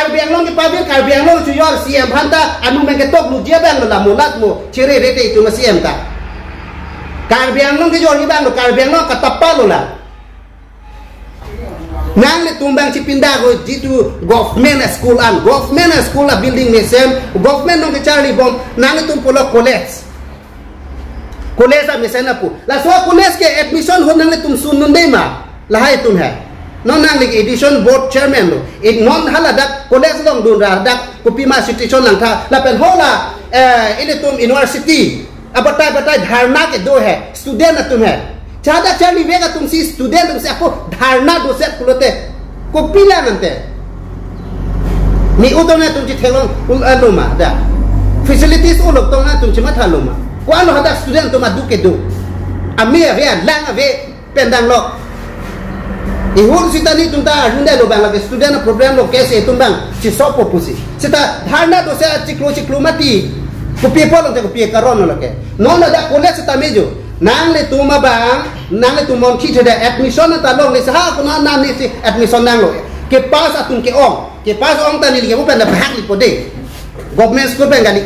Karbi Anglong ke pabrik Karbi Anglong cuyor CM hanta anu mengketok lu dia bang la mulat mu ciri rete itu CM ta Karbi Anglong ke jor bang lu Karbi Anglong katapa lu lah nang le tumbang cipinda go jitu government school la building mesem government no ke charli bom nang le tumpulo college a mesena pu la so college ke admission ho nang le tum sun nunde ma la hai tum hai non nang le edition board chairman lo it non hala dak college long dun ra dak kupima situation lang tha la pen hola ile tum university abatai dharna ke do hai student tum hai Chada charli vega tum si student tum se ako dharna do set kulote ko pila nante ni utona tum chi thelong uloma da facilities ulok tona tum chi mathaloma ko ano hada student tum adu ke do ami ave lang ave pendang lo ihul sitani tum ta hunda lo bang la student program lo kese tum bang chi sopo pusi sita dharna do se chiklo mati ko people lo te ko pie karon lo ke non da college ta mejo nang le tuma bang nang le tumon ki theda admission ta long le sa ko na ni si admission nang lo ke pas atun ke pas ong ta ni ke bu pen da bahak li pode government school pen gani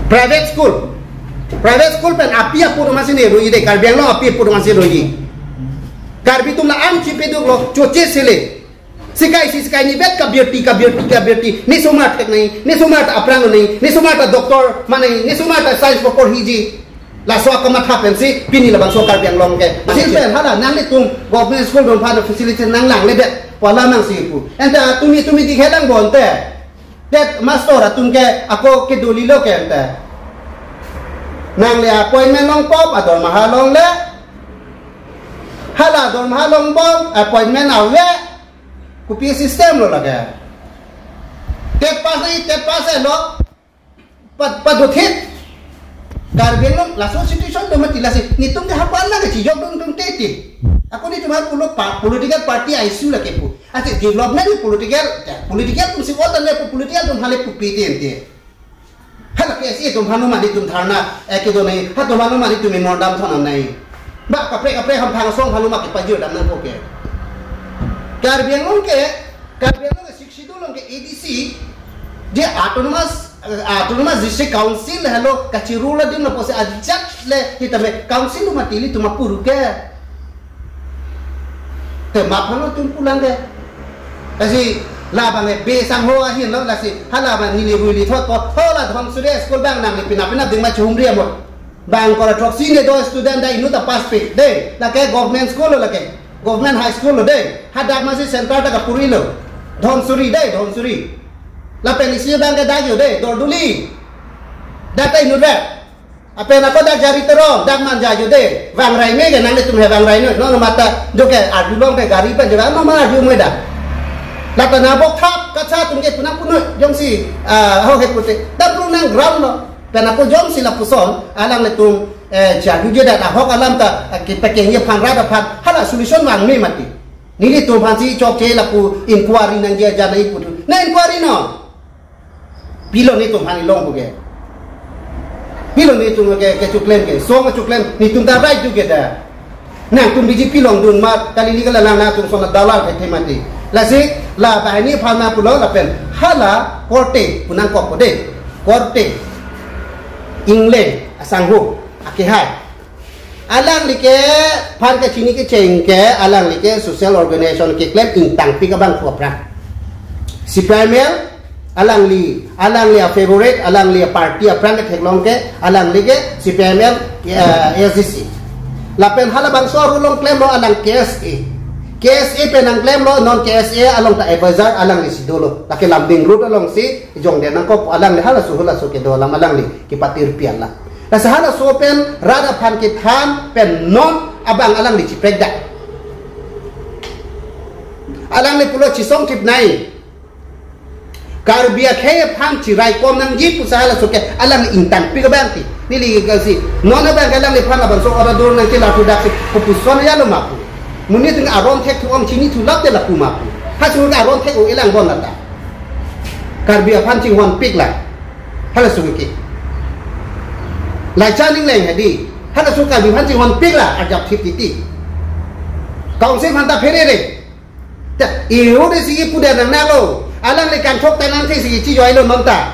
private school pen apia pur masih ne roi de Karbi Anglong apia pur masih roi Karbi tum la am chi pe do lo choche sele sikai ni bet ka birti ni somat tek nai ni somat aprang nai ni somat doctor manai ni somat science for hiji la so ka matha pensi pini la bang so Karbi Anglong ke si pen hala nang le tum government school don pha facility nang lang le bet wala nang si pu enta tumi di khedang bon te det master atum ke ako ke doli lo ke enta nang le appointment long pop ador mahalong le hala dor mahalong bom appointment awe kupi system lo laga tet pas lo padothit Karbi Anglong la so situation to mati la si nitung ke hapal la ke jog dong tete aku ni cuma political party isu la ke pu ate development political tum si wata le political tum hale pu pite ente hala ke si tum hanu mani tum dharna ke do nei ha tum hanu mani tum nordam thona nai ba kapre ham phang song hanu ma ke pajio dam nang ko ke Karbi Anglong ke shikshido long ke ADC je autonomous district council hello kachirula din na pose adjust le hitame council matili tumapuru ke te maphano tum pulang de asi labang be sang ho ahin lo lasi hala ban ni li thot po hola dhom sure school bang nang pina ding ma chum ria mo bang kora troxi ne do student dai nu ta pass pe de la ke government school lo ke government high school lo de hadak ma si center ta ka puri lo dhom suri la penisi bang ke dagyo de dor duli datai nu vet ape na ko dak jari terong dak man jayo de wang rai me ke nang le tum he wang rai no mata jo ke adulong ke gari pa jwa no ma ju me da la ta na bok thap ka cha tum ke puna jong si ho he pute da pru nang ground no pe na ko jong si la puson alang le tum ja ju je da ho ka lam ta ke pe ke ye phang ra da phan hala solution wang me mati ni li tum phan si chok ke la pu inquiry nang je ja nai pu na inquiry no pilo ni tum hani long ke pilo ni tum ke chuklem ke so ma chuklem ni tum da right tu ke da na tum biji pilong dun ma kali ni kala na tum so na dalal ke themati la si la ba ni phana pulo la pen hala korte punang ko de korte ingle asanghu akihai alang like phan ke chini ke cheng ke alang like social organization ke claim intang pi ka bang kopra si primer alang li favorite alang li party aprang ke thlong ke alang li ke CPML SDC la pen hala bang so rulong claim lo alang KSA pen ang claim lo non KSA along ta advisor alang li sidolo la ke lambing route along si jong de nang ko alang li hala suhula so ke do lam alang li ki patir pian la la sa hala so pen rada phan ke than pen non abang alang li chiprek da alang li pulo chisong tip nai Karbia kaya pang cirai kom nang jipu sahala soke alang intan pi ka banti nili kasi nona bang alang le pang abang so ora dur nang tila produksi popuson ya lo mapu muni ting aron tek tuang chini tu lap de la pu mapu hasul aron tek o elang bon lata Karbia pang ching hon pik la hala suki lai chaning leng hadi hala su Karbia pang ching hon pik la ajak tip titi kaung se manta phere re ta iro de sigi puda nang nalo alang le kan thok tanang thi si chi joi lo nom ta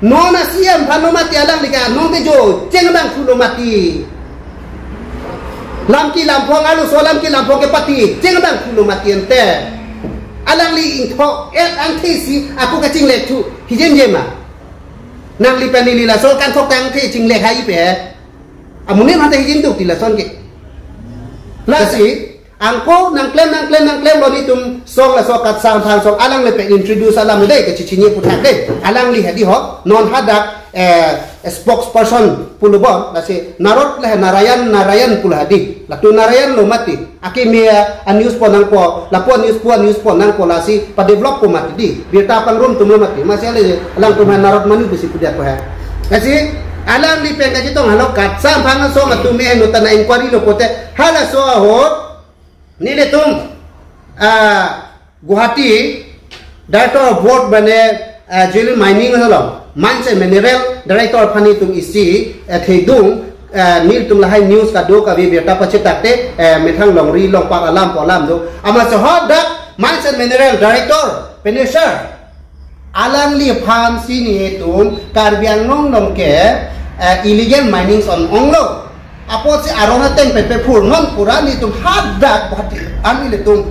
nona siam phano mati alang le ka nong te jo cheng bang phulo mati lam ki lam phong alu solam ki lam phong ke pati cheng bang phulo mati ente alang li in thok et an thi si aku ka ching le thu hi jem jema nang li pen li la so kan thok tang thi ching le hai pe amune ma te hi jin duk ti la son ke la si angko nang klem lo ni tum song la so kat sang thang song alang le pe introduce alang le ke chichini puthak de alang li hadi ho non hadak spokesperson pulubon la si narot le narayan pulhadi la tu narayan lo mati aki me a news po nang po la po news po nang po la si pa develop po mati di birta pang room tum lo mati masih ale alang tu narot manu bisi pudia ko ha kasi alang li pe ka jitong halo kat sang phang song la tu me no tana inquiry lo pote hala so ho Nile tum Guwahati Director of Board bane Jewel Mining nalo Mines and Mineral Director Pani tum isi thedung nil tum lahai news ka do ka bi beta pachetakte methang longri long pa alam po alam do ama so hodak Mines and Mineral Director Penisher alang li pham si ni tum karbiang nong nong ke illegal minings on onglo apo si arona teng pe pur non purani tum hadak bahati ani le tum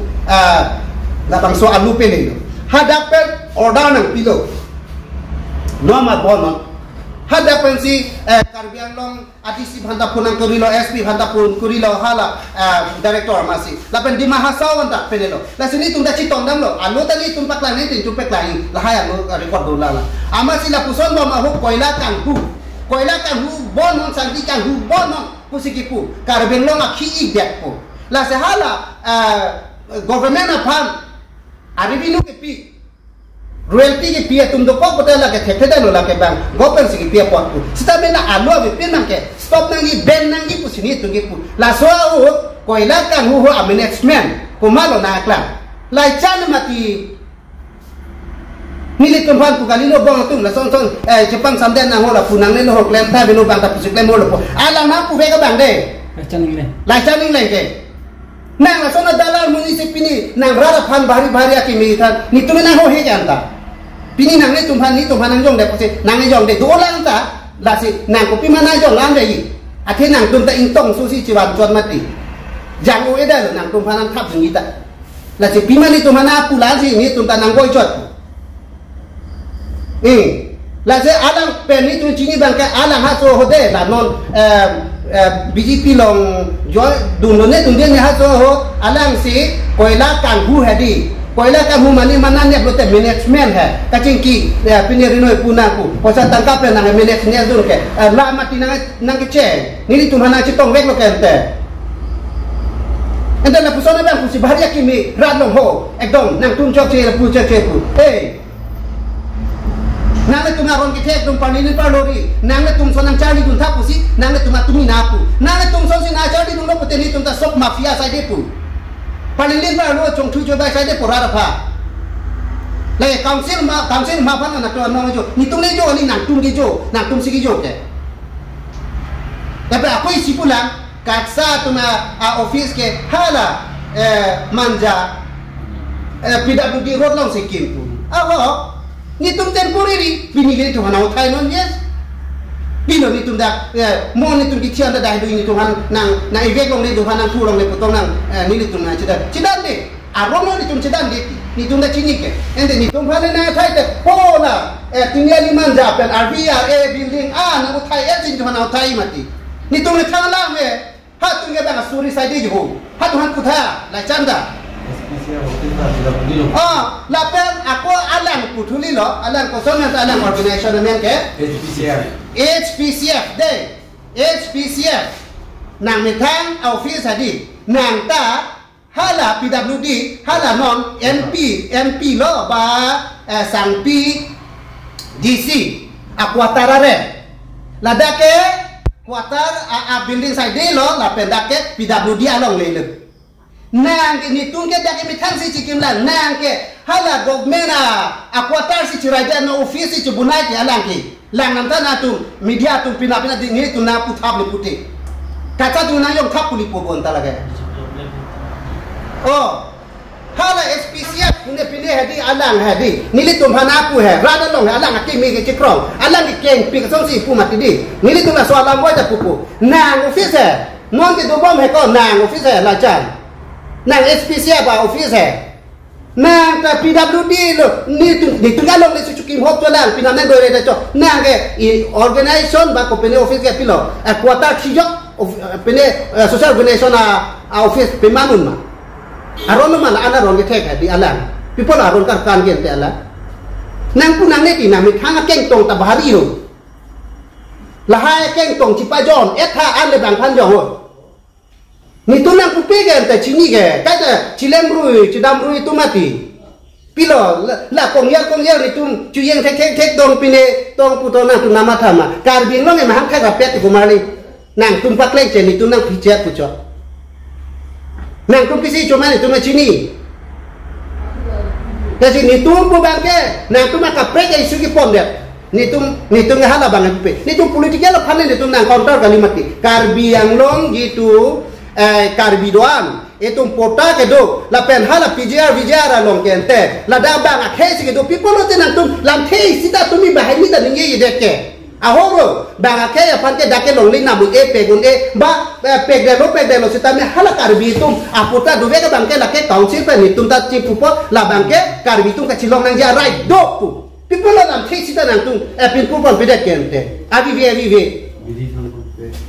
labang so alu pe le hadak pe order nang pilo no ma bonon hadak pen si karbiang long adisi bhanta punang kurilo SP bhanta pun kurilo hala director masi lapen di mahasaw anta penelo la sini tum da chitong dam lo alu tali tum paklan ni tin chupe klai la haya lo record do la ama sila puson ba ma hu koila kan hu bonon santi kan hu bonon pusikipu karbeng long akhi idet po la sehala government apam aribinu ke pi royalty ke pi tum do ko pota la ke thepeda lo la ke bang gopen si ke pi po sita mena alo be pin nang ke stop nang gi ben nang gi pusini tu ge pu la so u koila kan hu a management ko malo na kla la chan mati Nili tumpang ku kali lo bong tung la song Jepang samden na ho la punang le ho klem ta binu bang ta pusik le mo lo po alang na pu be ka bang de la chaning le ke nang la sona dalal munisip pini nang rara phan bhari aki mi than ni tu na ho he jan ta pini nang le tumpang nang jong de pusik nang jong de do lang ta la si nang ko pi mana jong lang de yi athe nang tum ta ing tong su si chiwan chon mati jang o eda nang tumpang nang thap jing ta la si pi mani tu mana pu la si ni tum ta nang goi chot la se alang peni tu chini bang ka alang ha so hode la non BJP long jo duno ne tu ne ha so ho alang si koila kan hu hadi koila kan hu mani manan ne blote management hai kaching ki pineri noi puna ku posa tangkap na management dur ke la mati nang ke che ni tu mana chitong vek lo ke ente ente la pusona bang ku si bahari kimi rat long ho ekdom nang tun chok che la pu che pu nang le tungaron ki tek tum paninin pa lori nang le tum sonang chali dun thapu si nang le tumatumi napu nang le tum son si na chali dun lo poteni tum ta sok mafia sai de pu paninin pa lo chong thu jo bai sai de porara pha le council ma phan na to no jo ni tum le jo ni nang tum ki jo nang tum si ki jo ke tapi aku isi pulang kaksa tuna office ke hala manja PWD road long sikim pu ni tum temporary binili tu hanau thai non yes bino ni tum da mo ni tum ki thian da dai du ni tum han nang na evek long ni tum han nang thu long le potong nang ni tum na chidan de arom ni tum chidan de ni tum da chini ke ende ni tum han na thai te po na tinya liman ja pen RBRA building na u thai jin tu hanau thai mati ni tum le thang la me ha tum ge ba suri sai de jo ha tu han kutha la chanda lapen aku alang putuli lo alang kosong atau alang organisasi namanya ke HPCF deh HPCF nang mitang office hadi nang ta hala PWD hala non MP lo ba sang P DC aku atarare ladake kuatar a building side lo lapen dake PWD along lele nang ni tungke dak mi thang si chikim la nang ke hala gogmena akwatar si chiraja no office si bunai ke alang ki lang nan tan tu media tu pina di ni tu na pu thap le puti kaca tu na yong thap puli po bon talaga hala SPCF punya pilih hadi alang hadi nili tumpana pu hai rada long alang akimi ke cikrong alang ke keng pi song si pu mati di nili tu la so alang boy da pupu nang office hai non ke do bom hai ko nang office hai la chan nang SPCF ba office hai nang ta PWD lo ni tu galong le su kim hok to lang pinam nang do re da cho nang ke organization ba ko pene office ke pilo kuota khijok pene social organization a office pemanun ma aron ma la ana ron ke thek di alang people aron kan gen te ala nang pu nang ne ti nang mi thang keng tong ta bahari ro la hai keng tong chi pa jon etha an le bang phan jong ho ni tu nang pu pe gen ta chini ge ka ta chilem rui chidam rui tu mati pilo la kong yer ni tu chu yeng thek dong pine tong pu to na tu nama thama kar bing lo nge ma hang kha ga pet ku mari nang tum pak le che ni tu nang pi che ku cho nang tum pisi cuma ni tu na chini kasi ni tu pu bang ke nang tu ma ka pre ke isu ki pom de ni tu ngahala bang pe ni tu politika la phanen ni tu nang counter kalimati karbi yang long gitu karbi doan itu pota ke do la pen hala PJR vijara long ke ente la da bang a khesi ke do people lo te nang tu lam thei sita tu mi bahai ni da ninge ye de ke ahoro bang ke ya pan ke dake long ling na bu e pe gun e ba pe de lo sita me hala karbi tum aputa do ve ke bang ke la ke council pe ni tum ta chi pupo la bang ke karbi tum ka chilong nang ja right do pu people lo lam thei sita nang tum pin pupo pe de ke ente avi ve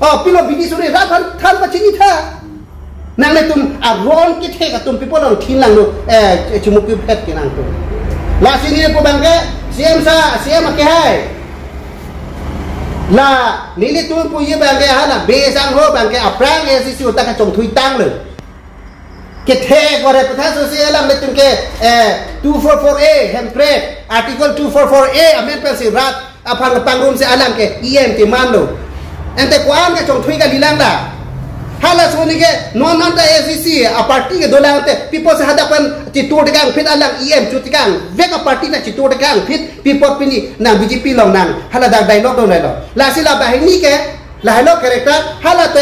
oh pilo bidi sore ra than pa chini tha nang le tum aron ki the ka tum people lo thin lang lo chumuk pi phet ke nang tum la sini pu bang ke siam ke hai la nili tu pu ye bang ke hala be sang ho bang ke aprang e si ta ka chong thui tang le ke the ko re patha so se lam le tum ke 244A template article 244A amendment se rat apang pangrum se alam ke em ke man lo ente kwan ke chong thui ka dilang da hala so ni ke non ta SCC a party ke dolang te people se hadapan ti tur de gang fit alang em chu ti gang ve ka party na ti tur de gang fit people pini nang BJP long nang hala da dialogue do lo la sila ba ni ke la hello character hala te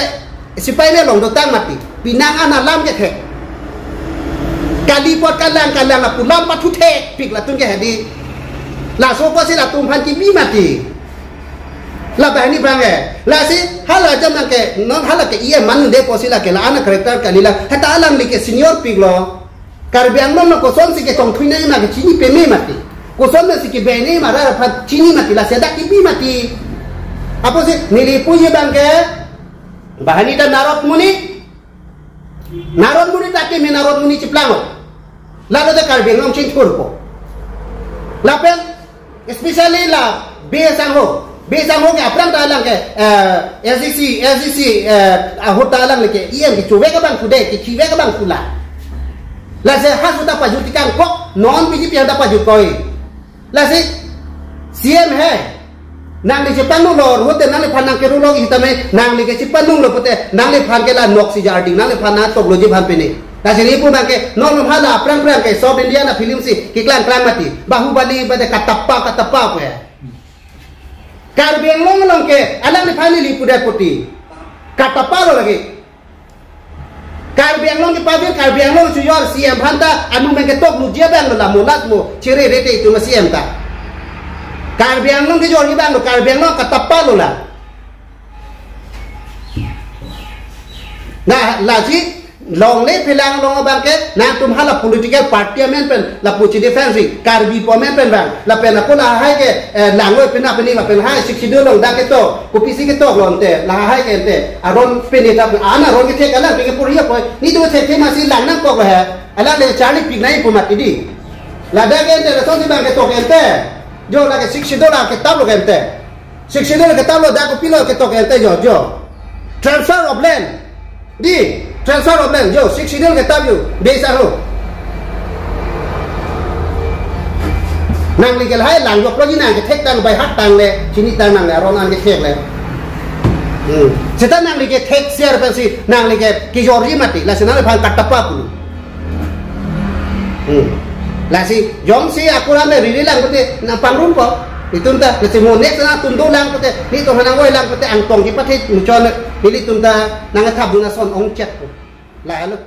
sipai ne long do tang mati pinang ana lam ke the kali pot kalang la pulam patu the pik la tun ke hadi la so ko sila tum phan ki mi mati la ba ni bang la si hala jam nang ke non hala ke ie man de po sila ke la ana character kalila hata alang li ke senior pik lo karbiang no ko son si ke tong thui na ma ke chini pe me mati ko son na si ke be ne ma ra phat chini mati la seda ki bi mati apo si nili puye bang ke bahani da narot muni ta ke me narot muni chiplango la lo de karbiang ngom change korpo la pen especially la be sang ho ke aprang ta lang ke SCC hota lang le ke em ke chuve ka bang kude ke chive ka bang kula la se hasu ta paju tikang kok non BJP da paju koi la se CM hai nang le chepang no lor hote nang le phanang ke ru log hitame nang le ke chepang no lo pote nang le phan ke la nok si jarding nang le phana tok loji bhan pene la se ni pu bang ke non no hala aprang ke South India na film si ke klan mati bahubali bade katappa ko karbiang long ke alam ni phani li pudai poti katapa lo lagi karbiang long ke pabir karbiang long chu yor CM phanta anu men ke tok lu je bang la mulat mo chere rete itu ma CM ta karbiang long ke yor ni bang lo karbiang long katapa lo la nah laji long le philang long bang ke na tum hala political party men pen la puchi defense karbi po men pen bang la pen ko la hai ke lang lo pen apeni la pen hai sikhido long da ke to ko pisi ke to lon te la hai ke te aron pen ta ana ron ke the kala ke puriya po ni tu the ma si lang nang ko ha ala le chali pig nai po mati di la da ke te so si bang ke to ke te jo la ke sikhido la ke tablo ke te sikhido la ke tablo da ko pilo ke to ke te jo transfer of land di transfer of land jo 60 ke tab yo desa ho nang legal hai lang yo proji nang ke thek tang bai hat tang le chini tang nang le ron an ke thek le seta nang le ke thek share pa si nang le ke ki jori mati la sena le phan katapa pu la si jong si akura me ri lang kote na pangrum po itunta le si mo nek na tundo lang kote ni to hanang wai lang kote ang tong ki pathe mu chon ni tunta nang thab na son ong chat la lo